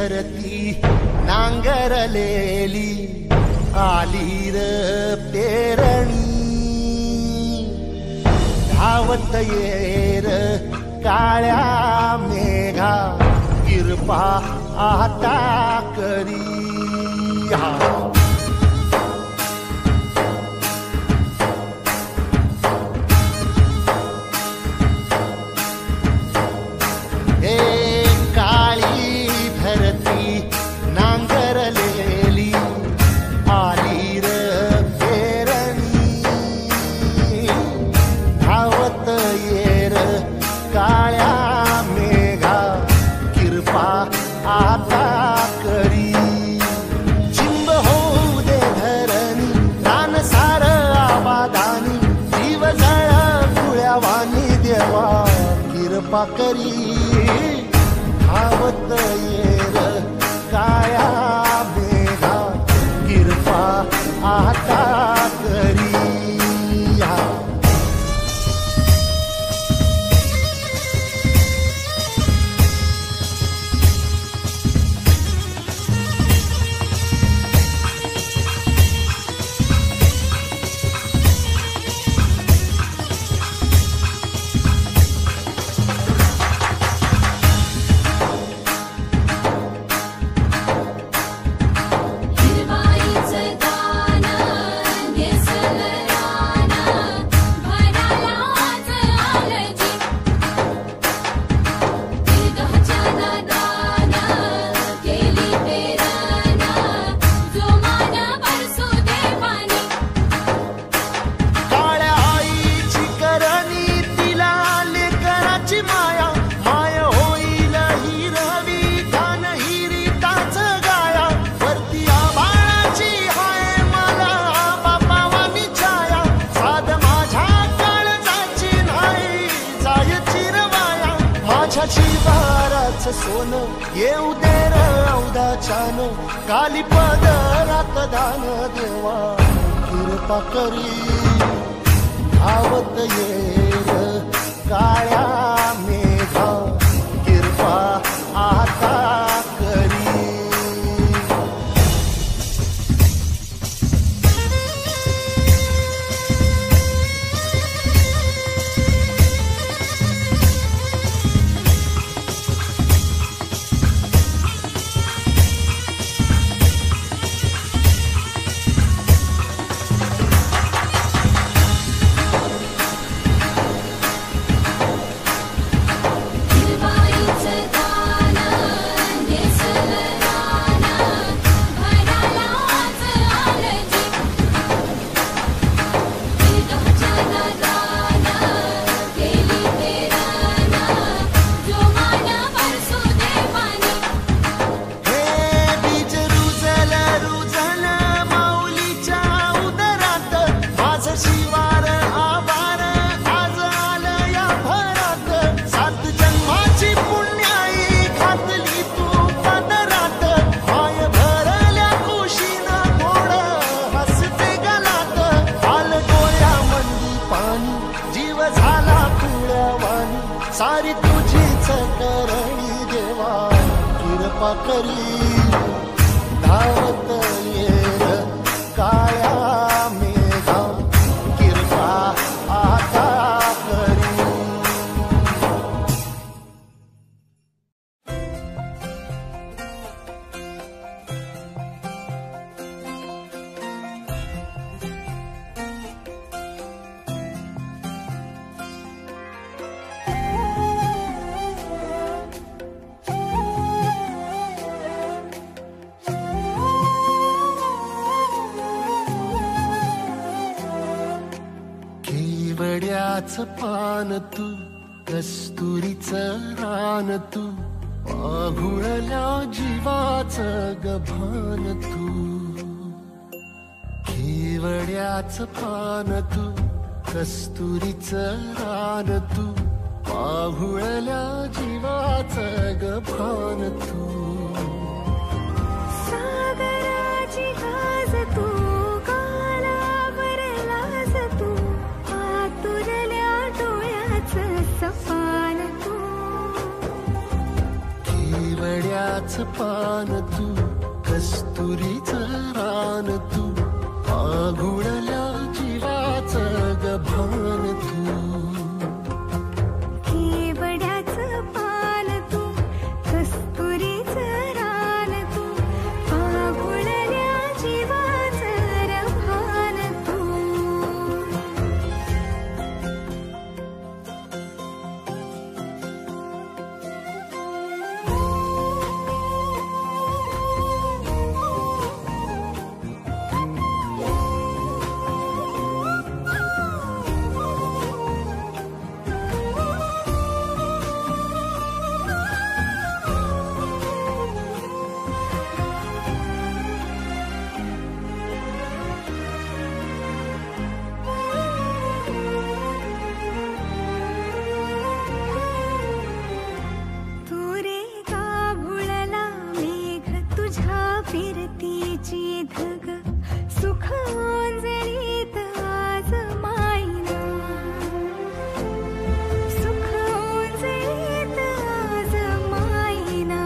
धरती नांगरलेली आली र पेरणी धावत येर काळ्या मेघा किरपा आता करी करी धावत येर काया मेघा किरपा आता करी सोन येऊ दे रौदाच्यान काली पदरात दान देवा कृपा करी धावत येर काळ्या मेघा कृपा आता करी सारी तुझीच करणी देवा कृपा करी धावत येर काळ्या मेघा कृपा आता करी केवड्याचं पान तू कस्तुरीचं रान तू पाघुळल्या जीवाचं गभान तू केवड्याचं पान तू कस्तुरीचं रान तू पाघुळल्या जीवाचं गभान तू सागराची गाज तू केवड्या केवड्याच पान तू कस्तुरीचं रान तू आघुळल्या जीवाचं गभान तू केवड्याचं पान तू कस्तुरीचं रान तू आघुळल्या जीवाचं रभान तू फिरतीची धग सुख ओंजळीत आज मायना सुख ओंजळीत आज मायना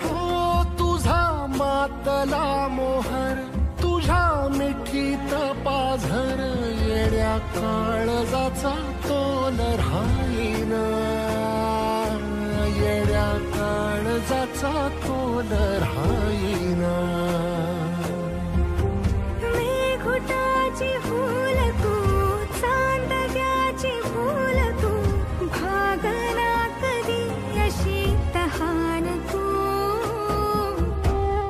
हो तुझा मातला मोहर तुझ्या मिठीत पाझर येड्या काळजाचा तोल राहीना येड्या काळजाचा तोल राहीना मेघुटाची फूल तू चांदण्याची फूल तू भागना कधी अशी तहान तू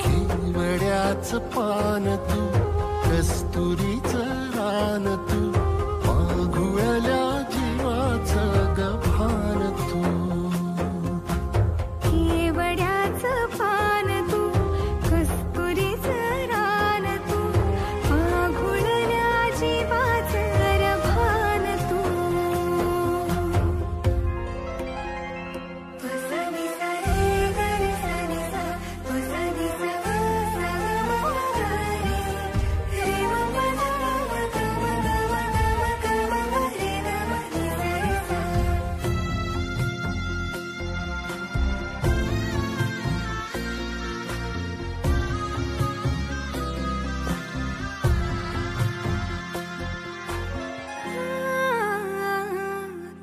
केवड्याच पान तू कस्तुरीचं रान तू आघुळल्या जीवाचं गभान तू केवड्याचं पान तू कस्तुरीचं रान तू आघुळल्या जीवाचं रभान तू वसनी सरे गर सनी सा वसनी सा सा रे रे म म रे रे सा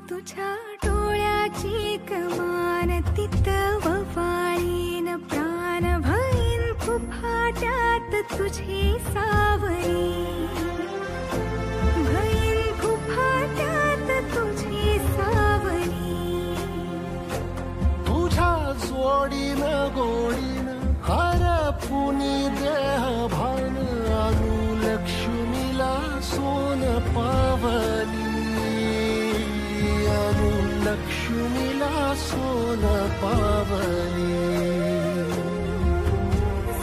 तुझ्या डोळ्याची कमान तिथं ववाळीन प्राण भईन फुफाट्यात तुझी सावरी भईन फुफाट्यात तुझी सावरी तुझ्या जोडीनं गोडीनं हरपुनी देह भान अनुलक्ष्मीला सोन पावली अनुलक्ष्मीला सोन पावली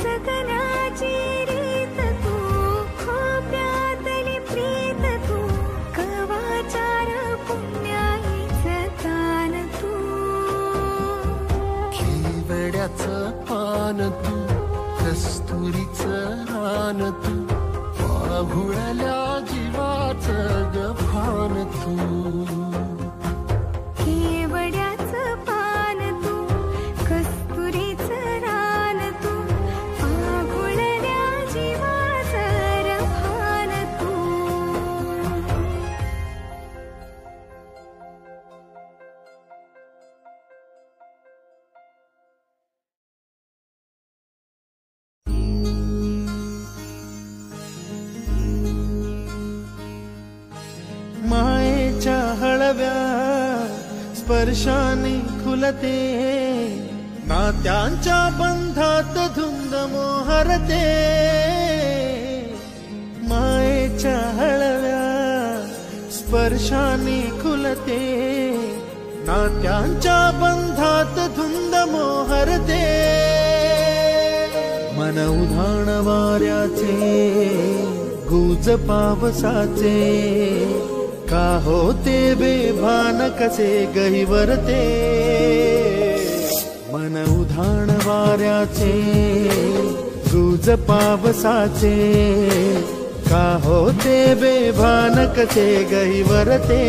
सगनाची रीत तू खोप्यातली प्रीत तू कवाचार पुण्याईचं तान तू केवड्याचं पान तू कस्तुरीचं रान तू आघुळल्या जीवाचं गभान तू केवड्याचं पान तू कस्तुरीचं रान तू आघुळल्या जीवाचं रभान तू मायेच्या हळव्या स्पर्शाने खुलते नात्यांच्या बंधात धुंद मोहरते मायेच्या हळव्या स्पर्शाने खुलते नात्यांच्या बंधात धुंद मोहरते मन उधाण वाऱ्याचे गुज पावसाचे का होते बेभान कसे गहिवरते मन उधाण वाऱ्याचे गुज पावसाचे का होते बेभान कसे गहिवरते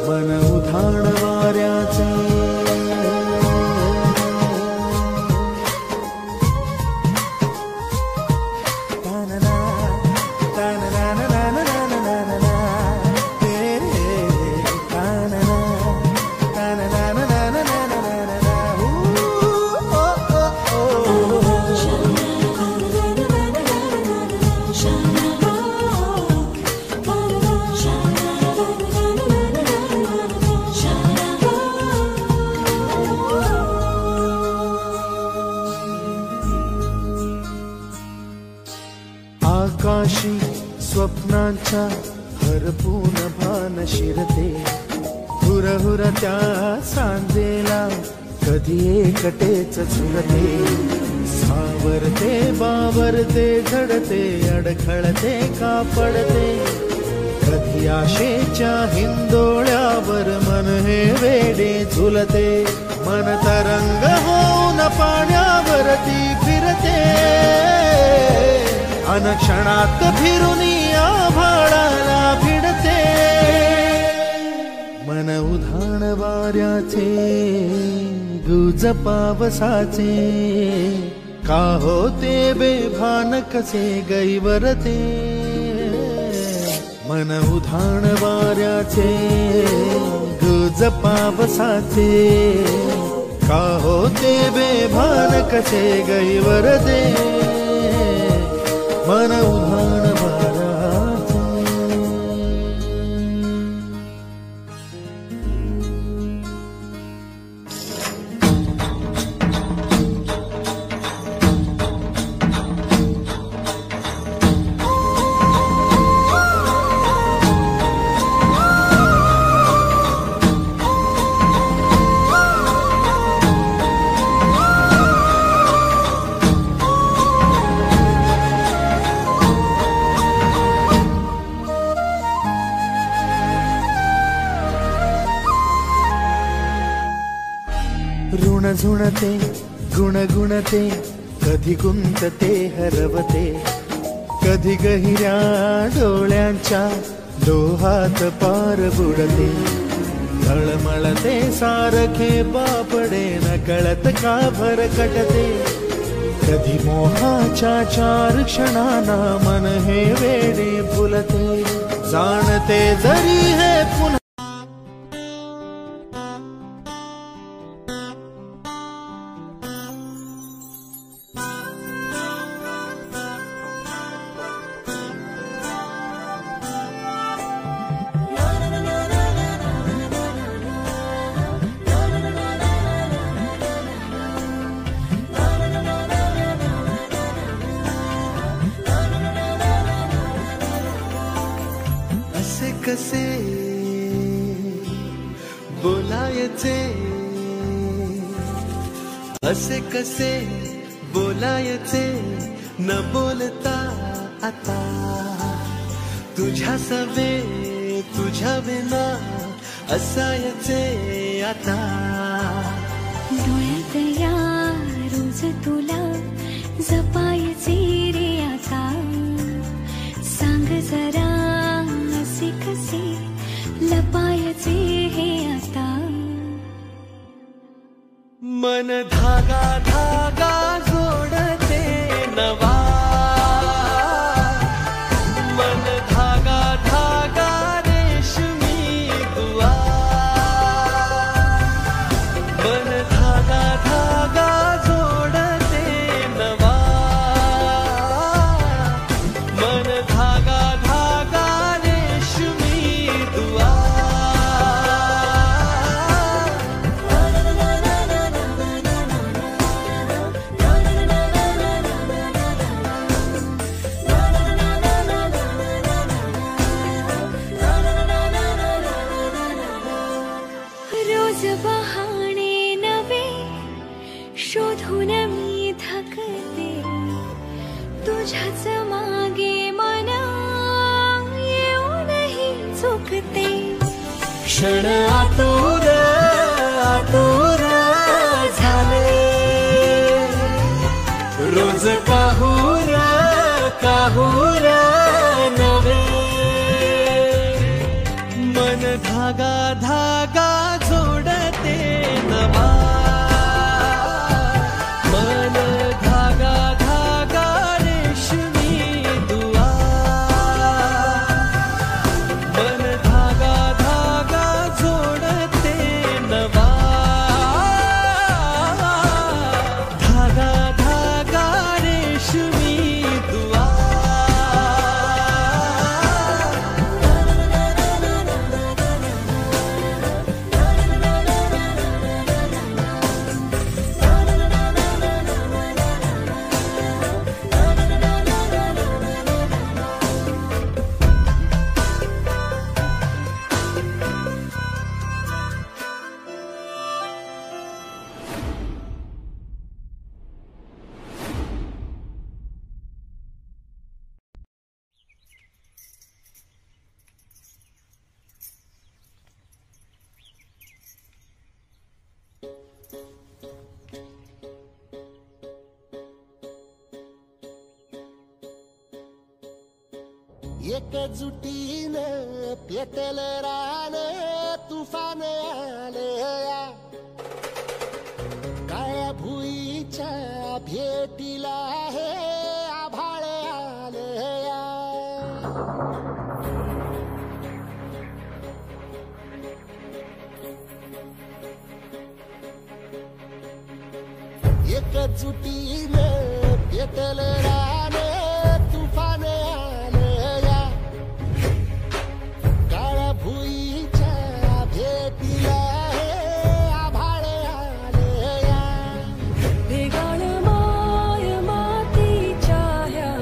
मन उधाण वाऱ्याचे फिरते हुरहुर त्या सांजेला कधी एकटेच झुलते सावरते बावरते झडते अडखळते का पडते कधी आशेच्या हिंदोळ्यावर मन हे वेडे झुलते मन तरंग होऊन पाण्यावरती फिरते अनक्षणात फिरून आभाळाला भिडते मन उधाण वाऱ्याचे गुज पावसाचे का होते बेभान कसे गैवरते मन उधाण वाऱ्याचे गुज पावसाचे का होते बेभान कसे गैवरते मन उधाण वाऱ्याचे ऋण झुणते गुणगुणते कधी गुंतते हरवते कधी गहिऱ्या डोळ्यांच्या डोहात पार बुडते तळमळते सारखे बापडे नकळत का भरकटते कधी मोहाच्या चार क्षणांना मन हे वेडे फुलते जाणते जरी हे पुन्हा कसे बोलायचे असे कसे बोलायचे न बोलता आता तुझ्या सवे तुझ्या विना असायचे आता डोळ्यात या रोज तुला जपायचे रे आता सांग जरा असे कसे लपायचे हे आता मन धागा धागा जोडते नवा मन धागा धागा रेशमी दुआ मन धागा धागा जोडते नवा मन धागा धागा रेशमी दुआ रोज बहाणे नवे शोधून मी थकते तुझ्याच मागे मन येऊनही चुकते क्षण आतुर आतुर झाले रोज काहूर काहूर नवे मन धागा धागा जोडते नवा मन धागा धागा रेशमी दुआ मन धागा धागा जोडते नवा धागा धागा रेशमी दुआ एकजुटीनं पेटल रान तुफान आलया काळ्या भुईच्या भेटीला हे आभाळ आलया एकजुटीनं पेटल रान तुफान आलया काळ्या भुईच्या भेटीला हे आभाळ आलया भेगाळ माय मातीच्या ह्या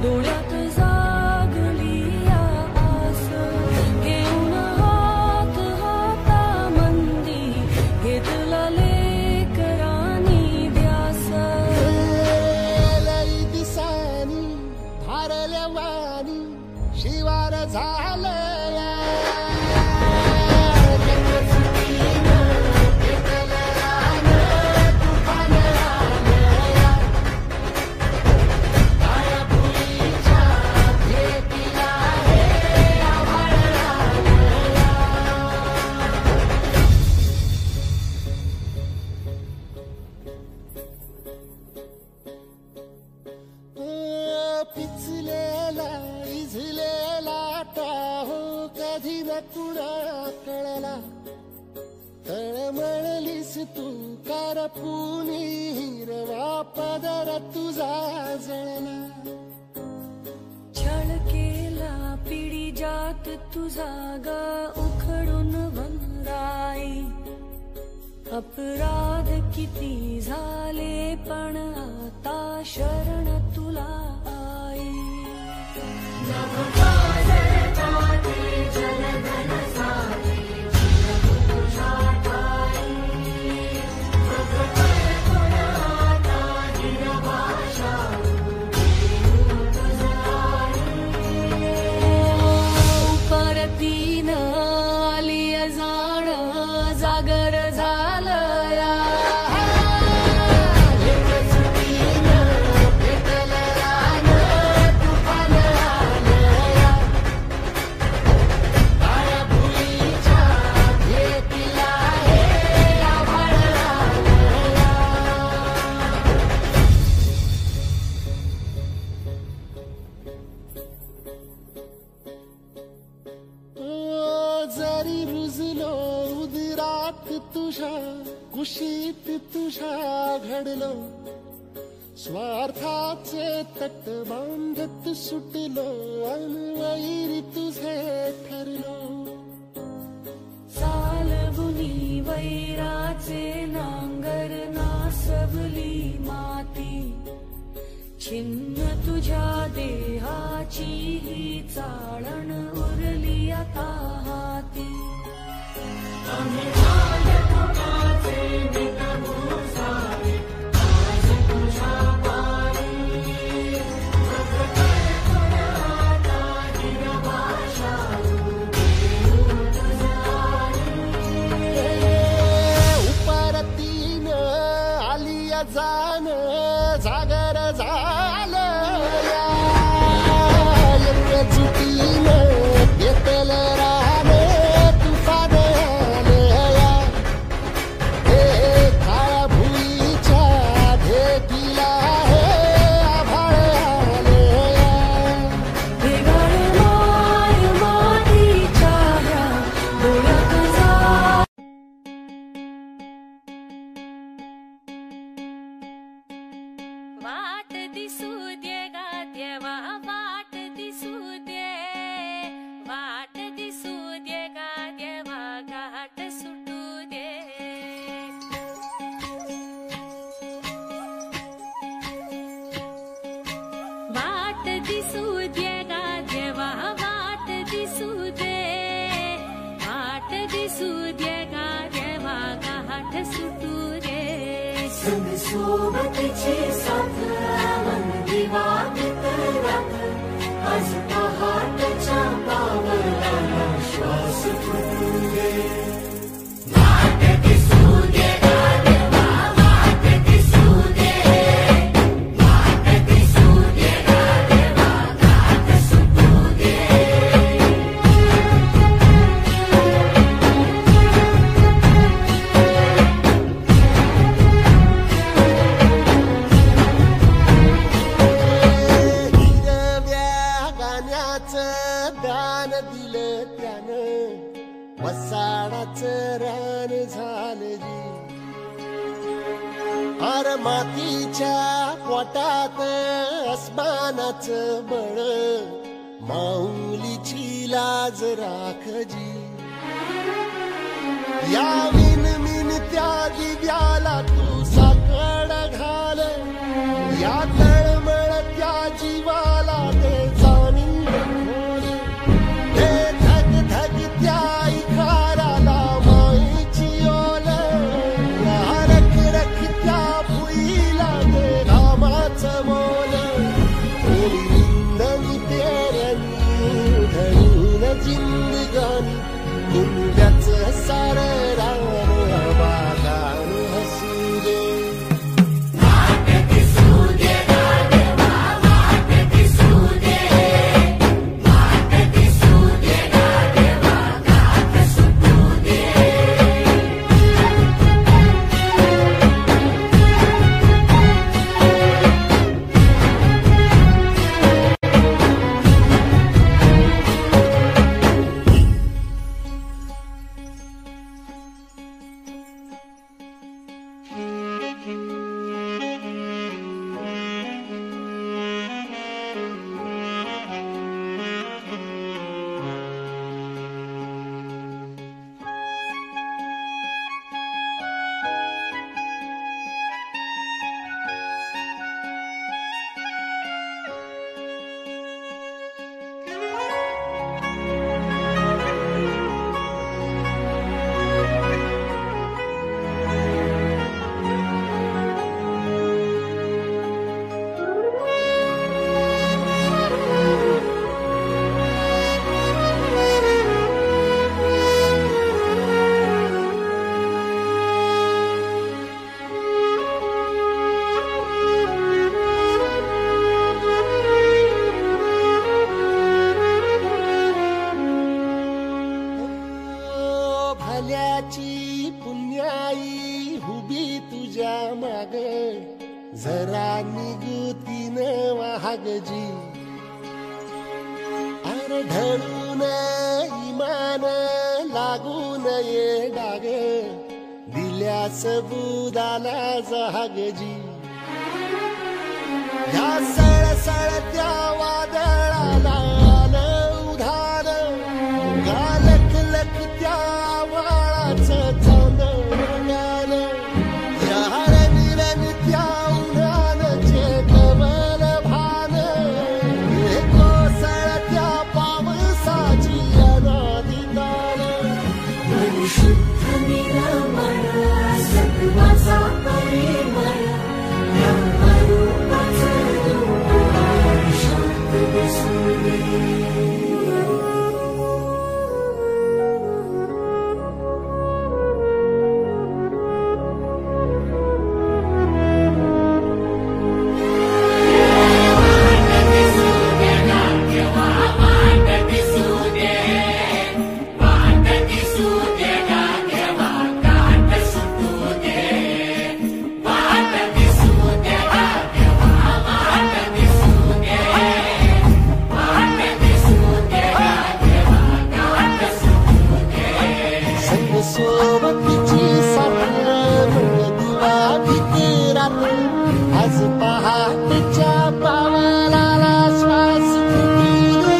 डोळ्यात जागली या आस घेऊन हात हातामंदी घेतला लेकरांनी ध्यास लई दिसानी भारल्या वाणी शिवार झालया पेटल रान तुफान आलया काळ्या भुईच्या भेटीला हे आभाळ आलया पिचलेला इझलेला टाहो कधी न कुणा कळला तळमळलीस तू करपुनी हिरवा पदर तुझा जळला छळ केला पिढी जात तुझा ग उखडून वनराई अपराध किती झाले पण आता शरण तुला आई परतीन आली जाण जागर झालया पेटल रान तुफान आलया काळ्या भुईच्या भेटीला हे आभाळ आलया जरी रुजलो उदरात तुझ्या कुशीत तुझ्या घडलो स्वार्थाचे तट बांधत सुटलो अनवैरी तुझे ठरलो सालगुनी वैराचे नांगर नासवली माती छिन्न तुझ्या देहाची ही चाळण उरली आता हाती उपरतीन आलिया जाण जागर झालया एकजुटीनं पेटल रान तुफान आलया हे काळ्या भुईच्या भेटीला हे आभाळ आलया भेगाळ माय मातीच्या ह्या डोळ्यात जा वाट दिसू दे गा देवा वाट दिसू दे वाट दिसू दे गा देवा घाट सुटू दे वाट दिसू दे गा देवा वाट दिसू दे वाट दिसू दे गा देवा घाट सुटू दे सोबतीची साथ मन दिवा मित्रात आज पहाटच्या पावलाला श्वास फुटू दे वाट दिसू दे गादेवा वाट दिसू दे वाट दिसू दे गादेवा घाट सुटू दे झाडाचं रान झालं जी. अर मातीच्या पोटात अस्मानाचं बळ, माऊलीची लाज राखजी. या विनमिन त्या दिव्याला तू साकड घाल, या तळमळत्या जीवाला ते जाणीव खोल. ते धग धग त्या इखाराला माईची ओल, या रख रख त्या भुईला ते रामाचं मोल. कोणी निंदनी पेऱ्यांनी उधळून जिंदगानी, गुंड्याचं सारं रान आबादान हसू दे. पुण्याई हुबी तुझ्या माग, जरा निगुतीन वाहगजी. अरे ढळून इमान लागून ये डाग, दिल्या सबुदाला जहागजी. ह्या सळसळत्या वादळाला आलं उधार, गालख लख त्या वाळाचं चांदण आलं. या रंगीरंग त्या उन्हानचे कमल भान, हे कोसळत्या पावसाची अनादी ताल. शुद्ध निरामय सत्वाचा परिमय, या रूपाचं रूप शांत दिसू दे. सोबतीची साखर दिवा भितरात, आज पहाटेच्या पावलाला श्वास फुटू दे.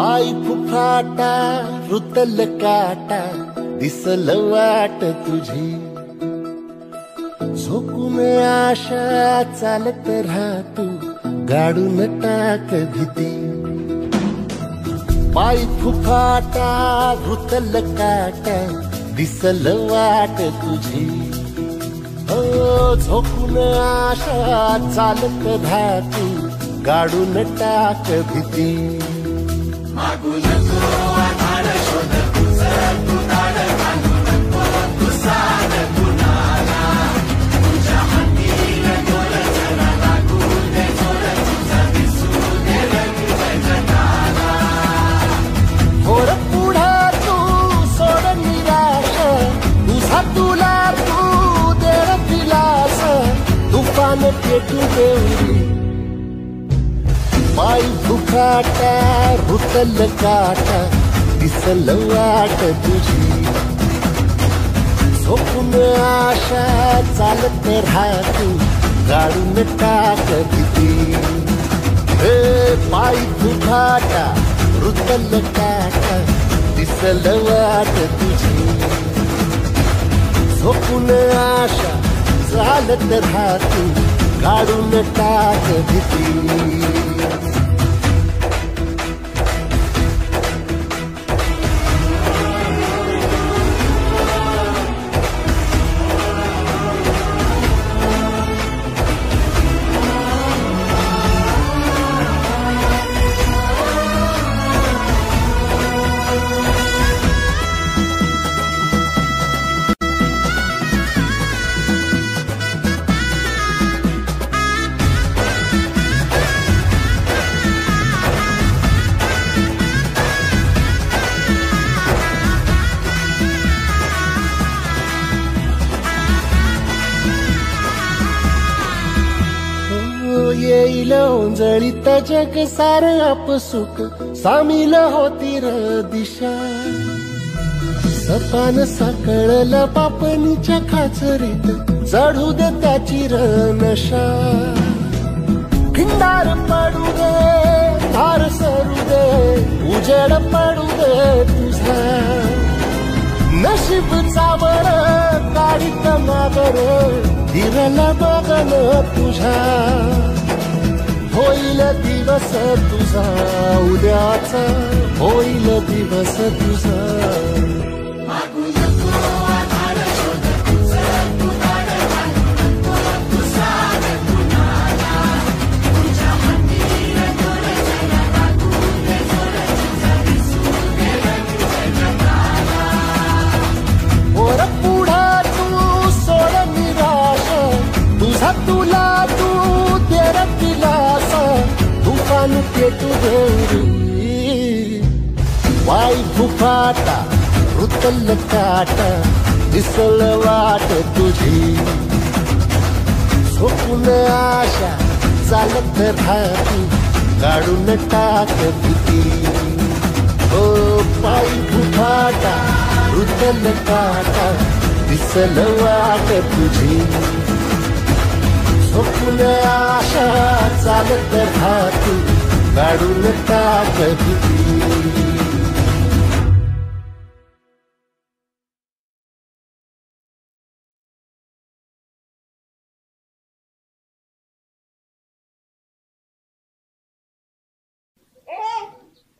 पाय फुफाटा रुतल काटा दिसल वाट तुझी झोकून आशा चालत राहतू गाडून टाक भीती पाय फुफाटा रुतल काटा दिसल वाट तुझी झोकून आशा चालत राहतू गाडून टाक भीती मागू नको आधार शोध तुझं तू दाड घालू नको तू साध कुणाला तुझ्या हातीन दोर जरा लागू दे जोर तुझा दिसू दे रंग जटाला थोर पुढे तू सोड निराश तुझा तुला तू दे दिलास तुफान पेटू देऊरी पाय फुफाटा रुतल काटा दिसल वाट तुझी झोपून आशा चालत राहतू गाडून टाक भीती पाय फुफाटा रुतल काटा दिसल वाट तुझी झोपून आशा चालत राहतू गाडून टाक भीती येईल ओंजळीत जग सार आपसुक सामील होती र दिशा सपान साकळला पापणीच्या खाचरीत चढू दे त्याची र नशा खिंडार पडू दे धार सरू दे उजेड पडू दे तुझा नशीब चावर काढीत मागर दिवला बघन तुझा होईल दिवस तुझा उद्याचा होईल दिवस तुझा मागू नको आधार शोध तुझं तू दाड घालू नको तू साध कुणाला तुझ्या हातीन दोर जरा लागू दे जोर तुझा दिसू दे रंग जटाला वर पुढे तू सोड निराश तुझा तुला तू देर दिलास तुफान पेटू देऊरी पाय फुफाटा रुतल काटा दिसल वाट तुझी झोपून आशा चालत राहतू गाडून टाक भीती पाय फुफाटा रुतल काटा दिसल वाट तुझी झोपून आशा चालत राहतू गाडून टाक भीती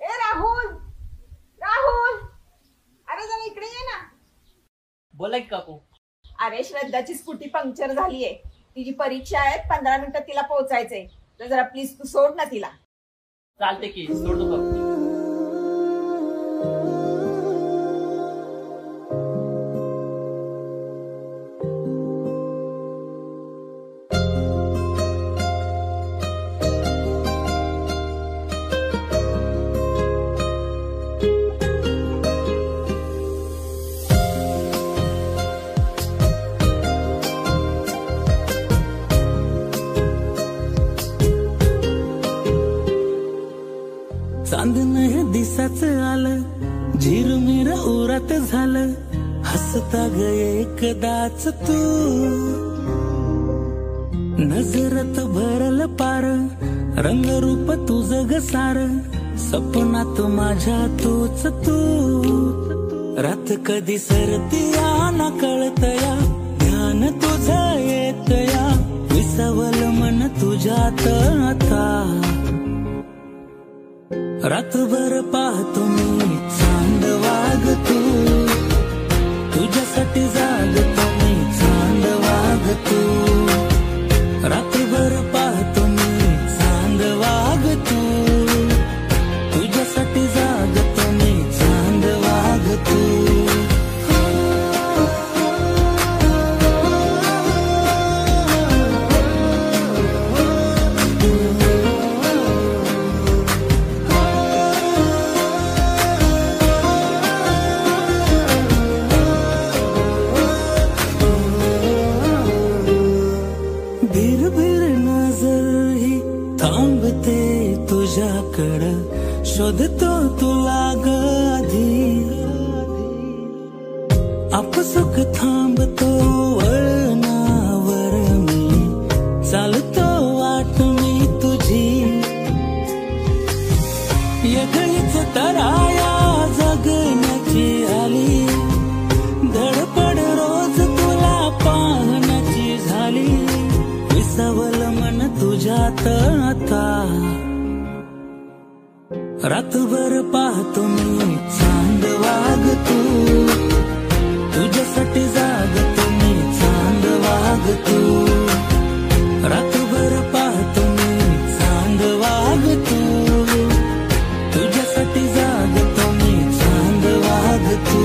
ए राहुल राहुल अरे जरा इकडे ये ना. बोला की काकू. अरे श्रद्धाची स्कूटी पंक्चर झालीये, तिची परीक्षा आहे, 15 मिनिटात तिला पोहोचायचंय, तर जरा प्लीज तू सोड ना तिला. चालते की सोडतो काकू. चांदण हे दिसाच आलं, झिरमिर उरात झालं, हसता ग एकदाच तू, नजरत भरल पार, रंगरूप तुझ ग सार, सपनात माझ्या तूच तू, रात कधी सरती ना कळतया, ध्यान तुझं येतया, विसावल मन तुझ्यात आता. रातभर पाहतो मी चांद वागतो, तुझ्यासाठी जागतो मी चांद वागतो. रातभर पाहतो मी चांद वागतो, तुझ्यासाठी जागतो मी चांद वागतो. तुझ्याकडं शोधतो तुला गधी, आपसुक थांबतो वळणावर मी, चालतो वाट मी तुझी. येगळीच तराया जगण्याची आली, धडपड रोज तुला पाहण्याची झाली, विसावल मन तुझ्यात आता. रातभर पाहतो मी चांद वागतो, तुझ्यासाठी जागतो मी चांद वागतो. रातभर पाहतो मी चांद वागतो, तुझ्यासाठी जागतो मी चांद वागतो.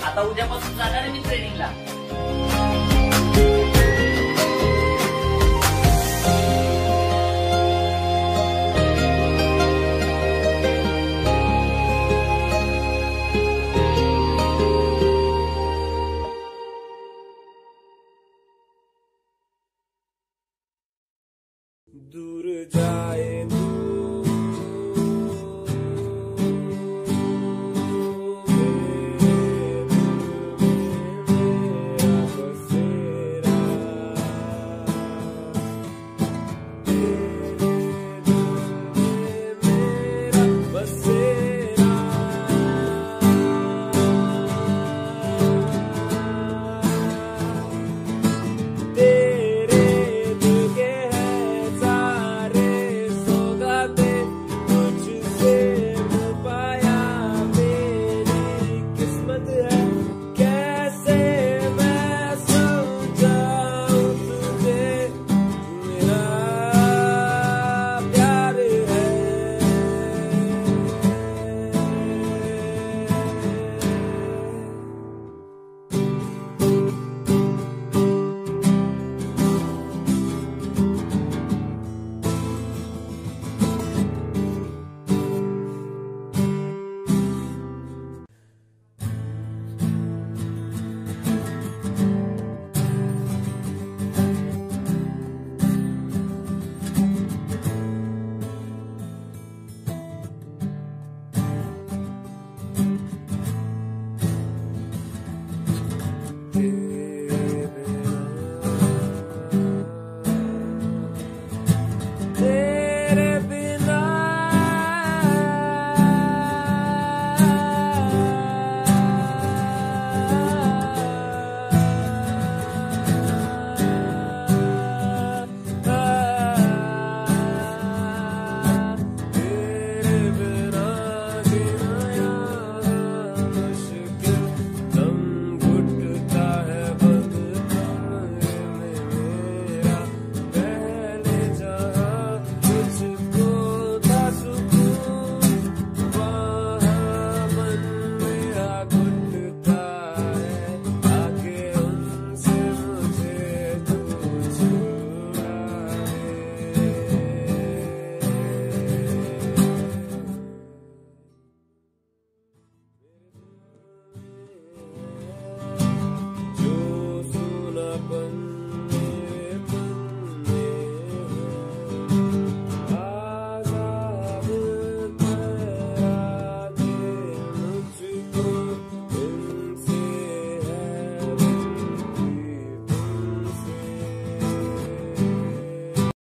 आता उद्यापासून जाणार आहे मी ट्रेनिंगला. दूर जाए